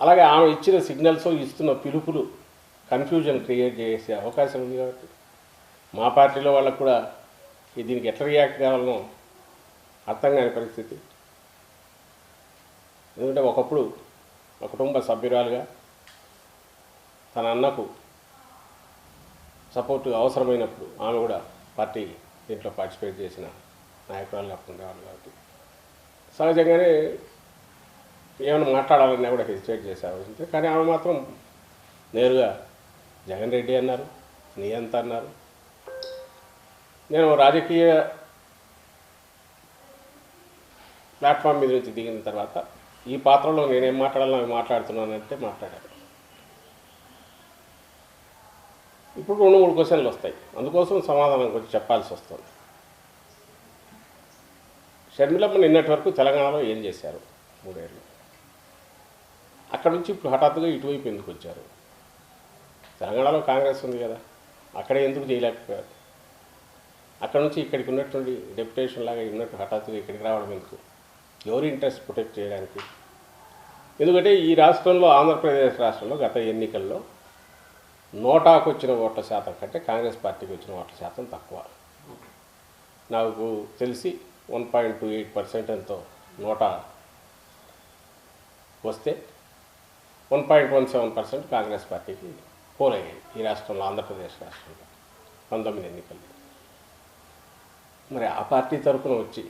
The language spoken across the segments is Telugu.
అలాగే ఆమె ఇచ్చిన సిగ్నల్స్ ఇస్తున్న పిలుపులు కన్ఫ్యూజన్ క్రియేట్ చేసే అవకాశం ఉంది కాబట్టి మా పార్టీలో వాళ్ళకు కూడా దీనికి ఎట్లా రియాక్ట్ కావాలనో అర్థం కాని పరిస్థితి. ఎందుకంటే ఒకప్పుడు ఒక కుటుంబ సభ్యురాలుగా తన అన్నకు సపోర్ట్ అవసరమైనప్పుడు ఆమె కూడా పార్టీ దీంట్లో పార్టిసిపేట్ చేసిన నాయకురాలుగా ఉండేవాళ్ళు కాబట్టి సహజంగానే ఏమైనా మాట్లాడాలన్నా కూడా హెసిటేట్ చేసేవాళ్ళు. కానీ ఆమె మాత్రం నేరుగా జగన్ రెడ్డి అన్నారు, నీ ఎంత అన్నారు. నేను రాజకీయ ప్లాట్ఫామ్ మీద నుంచి దిగిన తర్వాత ఈ పాత్రలో నేనేం మాట్లాడాలని అవి మాట్లాడుతున్నానంటే మాట్లాడాను. ఇప్పుడు 2-3 క్వశ్చన్లు వస్తాయి, అందుకోసం సమాధానం కొంచెం చెప్పాల్సి వస్తుంది. షర్మిలమ్మ నిన్నటి వరకు తెలంగాణలో ఏం చేశారు 3 ఏళ్ళు? అక్కడ నుంచి ఇప్పుడు హఠాత్తుగా ఇటువైపు ఎందుకు వచ్చారు? తెలంగాణలో కాంగ్రెస్ ఉంది కదా, అక్కడే ఎందుకు చేయలేకపోయారు? అక్కడ నుంచి ఇక్కడికి ఉన్నటువంటి డెప్యుటేషన్ లాగా ఉన్నట్టు హఠాత్తుగా ఇక్కడికి రావడం ఎందుకు? ఎవరి ఇంట్రెస్ట్ ప్రొటెక్ట్ చేయడానికి? ఎందుకంటే ఈ రాష్ట్రంలో, ఆంధ్రప్రదేశ్ రాష్ట్రంలో గత ఎన్నికల్లో నోటాకు వచ్చిన ఓట్ల శాతం కంటే కాంగ్రెస్ పార్టీకి వచ్చిన ఓట్ల శాతం తక్కువ. నాకు తెలిసి 1.28% ఎంతో నోటా వస్తే 1.17% కాంగ్రెస్ పార్టీకి పోలయ్యాయి ఈ రాష్ట్రంలో, ఆంధ్రప్రదేశ్ రాష్ట్రంలో 19 ఎన్నికలు. మరి ఆ పార్టీ తరఫున వచ్చి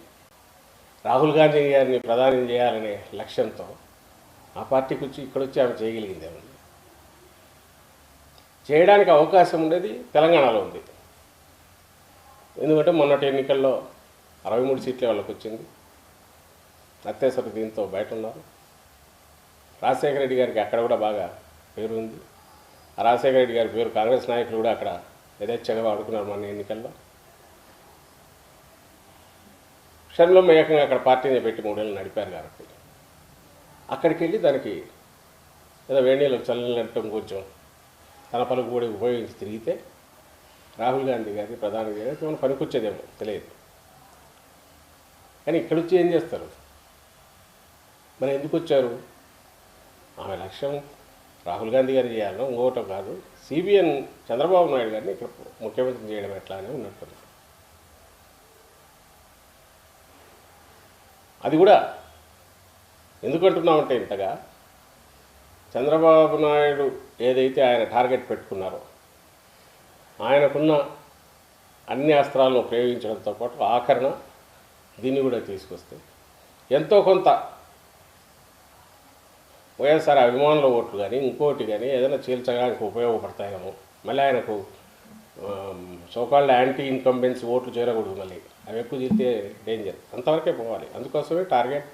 రాహుల్ గాంధీ గారిని ప్రధాని చేయాలనే లక్ష్యంతో ఆ పార్టీకి వచ్చి ఇక్కడొచ్చి ఆమె చేయగలిగింది ఏమన్నా? చేయడానికి అవకాశం ఉండేది తెలంగాణలో ఉంది. ఎందుకంటే మొన్నటి ఎన్నికల్లో 63 సీట్లే వాళ్ళకి వచ్చింది. అత్యవసర దీంతో బయట ఉన్నారు. రాజశేఖర రెడ్డి గారికి అక్కడ కూడా బాగా పేరు ఉంది. ఆ రాజశేఖర రెడ్డి గారి పేరు కాంగ్రెస్ నాయకులు కూడా అక్కడ యథేచ్ఛగా వాడుకున్నారు మొన్న ఎన్నికల్లో. షర్మిలమ్మ ఏకంగా అక్కడ పార్టీని పెట్టి 3 ఏళ్ళు నడిపారు కాబట్టి అక్కడికి వెళ్ళి దానికి ఏదో వేణీలకు చల్లనట్టం కొంచెం తన పలుకు కూడా ఉపయోగించి తిరిగితే రాహుల్ గాంధీ గారి ప్రధాని గారి మనం పనికొచ్చేదేమో తెలియదు. కానీ ఇక్కడ వచ్చి ఏం చేస్తారు? మరి ఎందుకు వచ్చారు? ఆమె లక్ష్యం రాహుల్ గాంధీ గారు చేయాలనో ఇంకోటో కాదు, సిబిఎన్ చంద్రబాబు నాయుడు గారిని ఇక్కడ ముఖ్యమంత్రి చేయడం ఎట్లా అని ఉన్నట్టు. అది కూడా ఎందుకంటున్నామంటే ఇంతగా చంద్రబాబు నాయుడు ఏదైతే ఆయన టార్గెట్ పెట్టుకున్నారో ఆయనకున్న అన్ని అస్త్రాలను ప్రయోగించడంతో పాటు ఆఖరణ దీన్ని కూడా తీసుకొస్తే ఎంతో కొంత వైఎస్ఆర్ అభిమానుల ఓట్లు కానీ ఇంకోటి కానీ ఏదైనా చీల్చడానికి ఉపయోగపడతాయేమో. మళ్ళీ ఆయనకు సోకాల్డ్ యాంటీ ఇన్కంబెన్సీ ఓట్లు చేరకూడదు, మళ్ళీ అవి ఎక్కువ చీలితే డేంజర్, అంతవరకే పోవాలి. అందుకోసమే టార్గెట్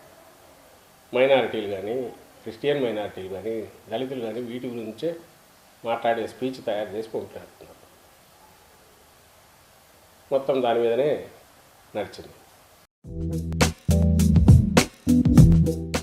మైనారిటీలు కానీ, క్రిస్టియన్ మైనారిటీలు కానీ, దళితులు కానీ వీటి గురించే మాట్లాడే స్పీచ్ తయారు చేసి పంపిస్తున్నారు. మొత్తం దాని మీదనే నడిచింది.